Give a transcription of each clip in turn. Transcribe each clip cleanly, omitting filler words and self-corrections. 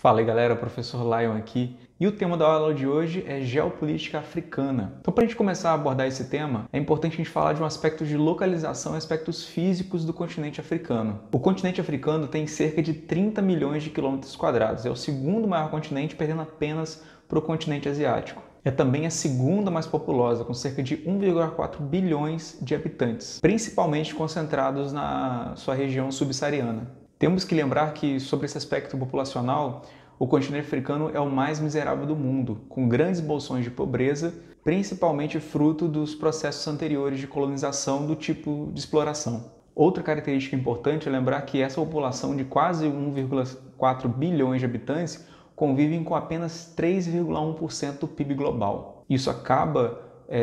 Fala aí galera, professor Lion aqui. E o tema da aula de hoje é geopolítica africana. Então, para a gente começar a abordar esse tema, é importante a gente falar de um aspecto de localização e aspectos físicos do continente africano. O continente africano tem cerca de 30 milhões de quilômetros quadrados. É o segundo maior continente, perdendo apenas para o continente asiático. É também a segunda mais populosa, com cerca de 1,4 bilhões de habitantes, principalmente concentrados na sua região subsaariana. Temos que lembrar que, sobre esse aspecto populacional, o continente africano é o mais miserável do mundo, com grandes bolsões de pobreza, principalmente fruto dos processos anteriores de colonização do tipo de exploração. Outra característica importante é lembrar que essa população de quase 1,4 bilhões de habitantes convivem com apenas 3,1% do PIB global. Isso acaba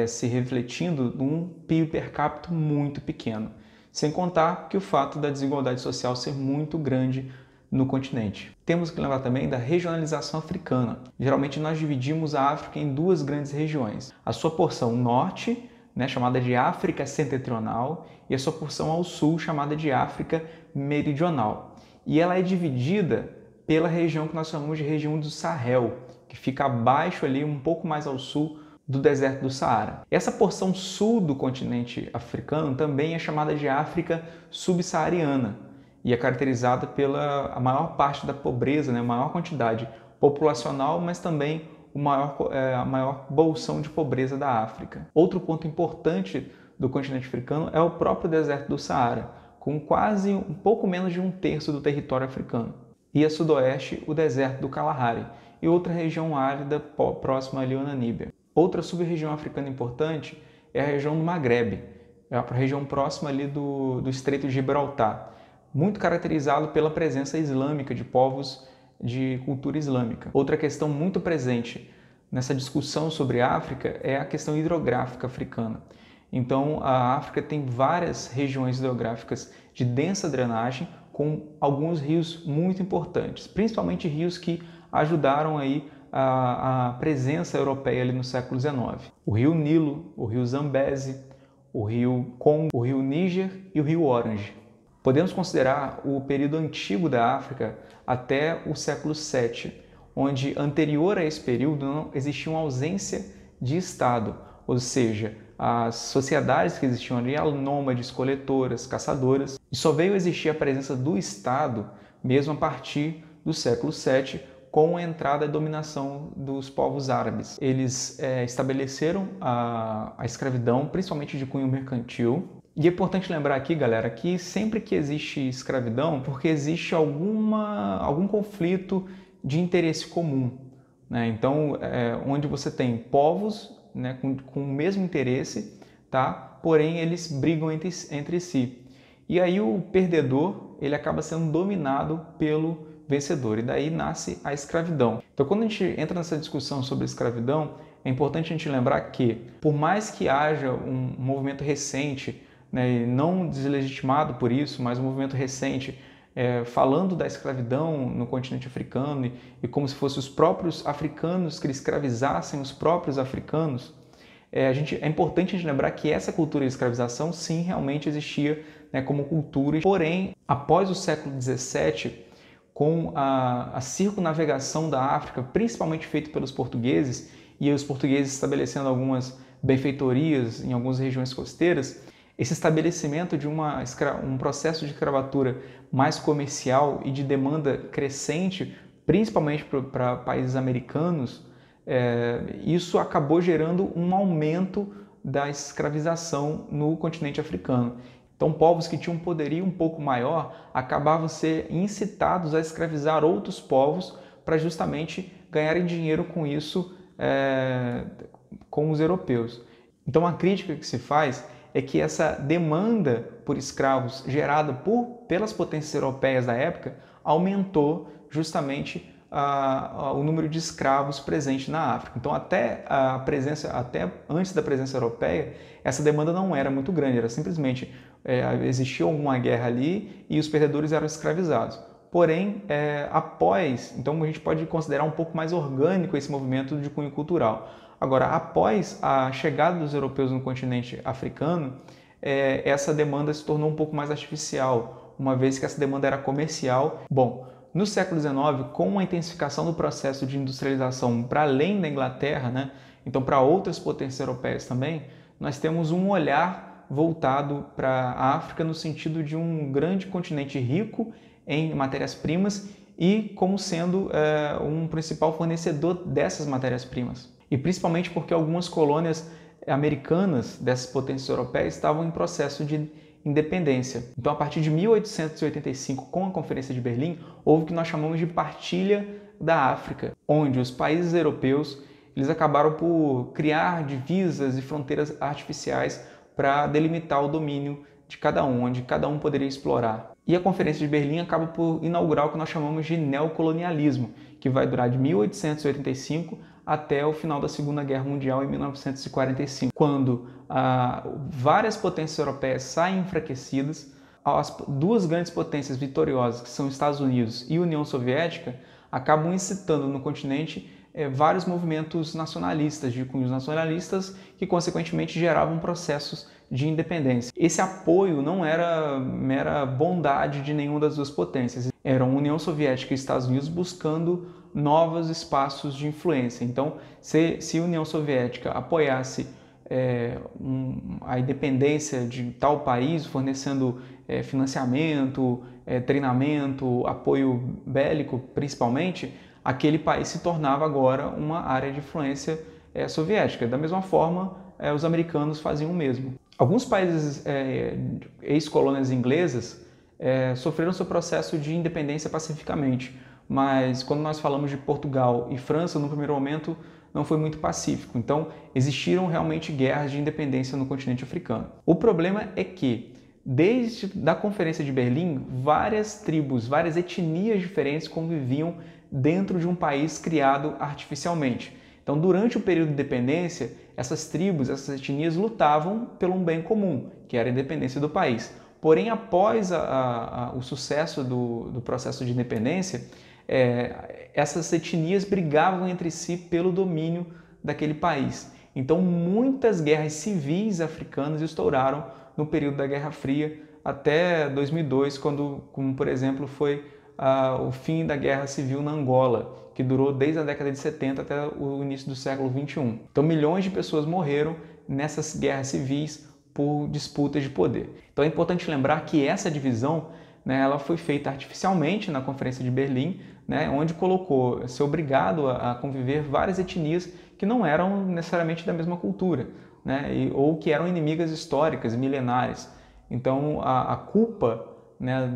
se refletindo num PIB per capita muito pequeno. Sem contar que o fato da desigualdade social ser muito grande no continente. Temos que lembrar também da regionalização africana. Geralmente nós dividimos a África em duas grandes regiões. A sua porção norte, chamada de África Setentrional, e a sua porção ao sul, chamada de África Meridional. E ela é dividida pela região que nós chamamos de região do Sahel, que fica abaixo ali, um pouco mais ao sul, do deserto do Saara. Essa porção sul do continente africano também é chamada de África subsaariana e é caracterizada pela a maior parte da pobreza, a maior quantidade populacional, mas também a maior bolsão de pobreza da África. Outro ponto importante do continente africano é o próprio deserto do Saara, com quase um pouco menos de 1/3 do território africano. E a sudoeste, o deserto do Kalahari, e outra região árida próxima ali à Namíbia. Outra sub-região africana importante é a região do Maghreb, é a região próxima ali do Estreito de Gibraltar, muito caracterizado pela presença islâmica de povos de cultura islâmica. Outra questão muito presente nessa discussão sobre a África é a questão hidrográfica africana. Então, a África tem várias regiões hidrográficas de densa drenagem, com alguns rios muito importantes, principalmente rios que ajudaram aí a presença europeia ali no século XIX. O rio Nilo, o rio Zambeze, o rio Congo, o rio Níger e o rio Orange. Podemos considerar o período antigo da África até o século VII, onde anterior a esse período não existia uma ausência de Estado, ou seja, as sociedades que existiam ali eram nômades, coletoras, caçadoras, e só veio existir a presença do Estado mesmo a partir do século VII, com a entrada e dominação dos povos árabes. Eles estabeleceram a escravidão, principalmente de cunho mercantil. E é importante lembrar aqui, galera, que sempre que existe escravidão, porque existe algum conflito de interesse comum. Então, onde você tem povos com o mesmo interesse, porém eles brigam entre si. E aí o perdedor ele acaba sendo dominado pelo vencedor, e daí nasce a escravidão. Então, quando a gente entra nessa discussão sobre escravidão, é importante a gente lembrar que, por mais que haja um movimento recente, não deslegitimado por isso, mas um movimento recente falando da escravidão no continente africano e como se fossem os próprios africanos que escravizassem os próprios africanos, é importante a gente lembrar que essa cultura de escravização, sim, realmente existia como cultura. Porém, após o século XVII, com a circunnavegação da África, principalmente feita pelos portugueses, e os portugueses estabelecendo algumas benfeitorias em algumas regiões costeiras, esse estabelecimento de um processo de escravatura mais comercial e de demanda crescente, principalmente para países americanos, isso acabou gerando um aumento da escravização no continente africano. Então, povos que tinham um poderio um pouco maior acabavam sendo incitados a escravizar outros povos para justamente ganharem dinheiro com isso, com os europeus. Então, a crítica que se faz é que essa demanda por escravos gerada pelas potências europeias da época aumentou justamente o número de escravos presentes na África. Então, até antes da presença europeia, essa demanda não era muito grande, era simplesmente existia alguma guerra ali e os perdedores eram escravizados. Porém, então a gente pode considerar um pouco mais orgânico esse movimento de cunho cultural. Agora, após a chegada dos europeus no continente africano, essa demanda se tornou um pouco mais artificial, uma vez que essa demanda era comercial. Bom, no século XIX, com a intensificação do processo de industrialização para além da Inglaterra, né? Então para outras potências europeias também, nós temos um olhar voltado para a África no sentido de um grande continente rico em matérias-primas e como sendo um principal fornecedor dessas matérias-primas. E principalmente porque algumas colônias americanas dessas potências europeias estavam em processo de independência. Então, a partir de 1885, com a Conferência de Berlim, houve o que nós chamamos de partilha da África, onde os países europeus eles acabaram por criar divisas e fronteiras artificiais para delimitar o domínio de cada um, onde cada um poderia explorar. E a Conferência de Berlim acaba por inaugurar o que nós chamamos de neocolonialismo, que vai durar de 1885 até o final da Segunda Guerra Mundial, em 1945, quando várias potências europeias saem enfraquecidas, as duas grandes potências vitoriosas, que são Estados Unidos e União Soviética, acabam incitando no continente vários movimentos nacionalistas, de cunhos nacionalistas, que consequentemente geravam processos de independência. Esse apoio não era mera bondade de nenhuma das duas potências, era a União Soviética e Estados Unidos buscando novos espaços de influência. Então, se a União Soviética apoiasse a independência de tal país, fornecendo financiamento, treinamento, apoio bélico principalmente, aquele país se tornava agora uma área de influência soviética. Da mesma forma, os americanos faziam o mesmo. Alguns países ex-colônias inglesas sofreram seu processo de independência pacificamente, mas quando nós falamos de Portugal e França, no primeiro momento, não foi muito pacífico. Então, existiram realmente guerras de independência no continente africano. O problema é que, desde a Conferência de Berlim, várias tribos, várias etnias diferentes conviviam dentro de um país criado artificialmente. Então, durante o período de independência, essas tribos, essas etnias lutavam pelo um bem comum, que era a independência do país. Porém, após o sucesso do processo de independência, essas etnias brigavam entre si pelo domínio daquele país. Então, muitas guerras civis africanas estouraram no período da Guerra Fria até 2002, como por exemplo, foi o fim da Guerra Civil na Angola, que durou desde a década de 70 até o início do século XXI. Então, milhões de pessoas morreram nessas guerras civis por disputas de poder. Então, é importante lembrar que essa divisão, né, ela foi feita artificialmente na Conferência de Berlim, né, onde colocou ser obrigado a conviver várias etnias que não eram necessariamente da mesma cultura, né, ou que eram inimigas históricas, milenares. Então, a culpa, né,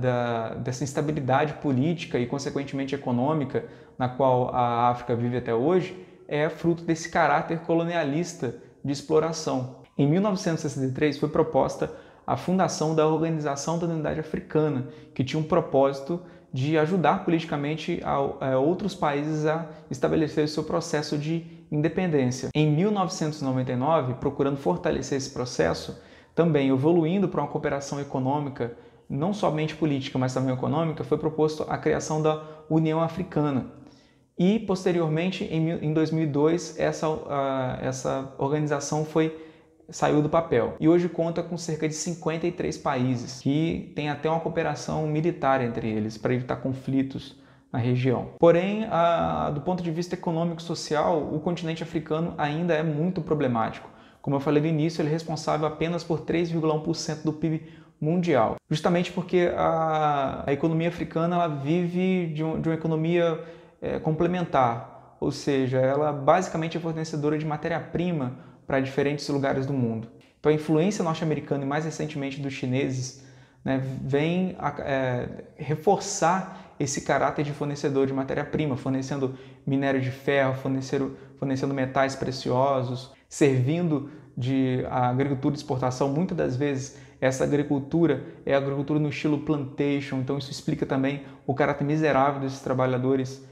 dessa instabilidade política e, consequentemente, econômica na qual a África vive até hoje é fruto desse caráter colonialista de exploração. Em 1963 foi proposta a fundação da Organização da Unidade Africana, que tinha um propósito de ajudar politicamente outros países a estabelecer o seu processo de independência. Em 1999, procurando fortalecer esse processo, também evoluindo para uma cooperação econômica, não somente política, mas também econômica, foi proposto a criação da União Africana. E, posteriormente, em 2002, essa organização saiu do papel. E hoje conta com cerca de 53 países, que tem até uma cooperação militar entre eles, para evitar conflitos na região. Porém, do ponto de vista econômico e social, o continente africano ainda é muito problemático. Como eu falei no início, ele é responsável apenas por 3,1% do PIB mundial. Justamente porque a economia africana ela vive de uma economia complementar, ou seja, ela basicamente é fornecedora de matéria-prima para diferentes lugares do mundo. Então a influência norte-americana e mais recentemente dos chineses, né, vem reforçar esse caráter de fornecedor de matéria-prima, fornecendo minério de ferro, fornecendo metais preciosos, servindo de agricultura de exportação. Muitas das vezes essa agricultura é agricultura no estilo plantation, então isso explica também o caráter miserável desses trabalhadores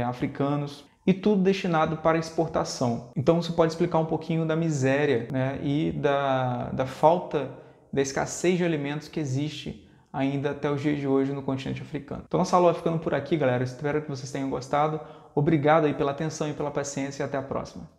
africanos. E tudo destinado para exportação. Então isso pode explicar um pouquinho da miséria, né, e da falta, da escassez de alimentos que existe ainda até os dias de hoje no continente africano. Então nossa aula vai ficando por aqui, galera. Espero que vocês tenham gostado. Obrigado aí pela atenção e pela paciência e até a próxima.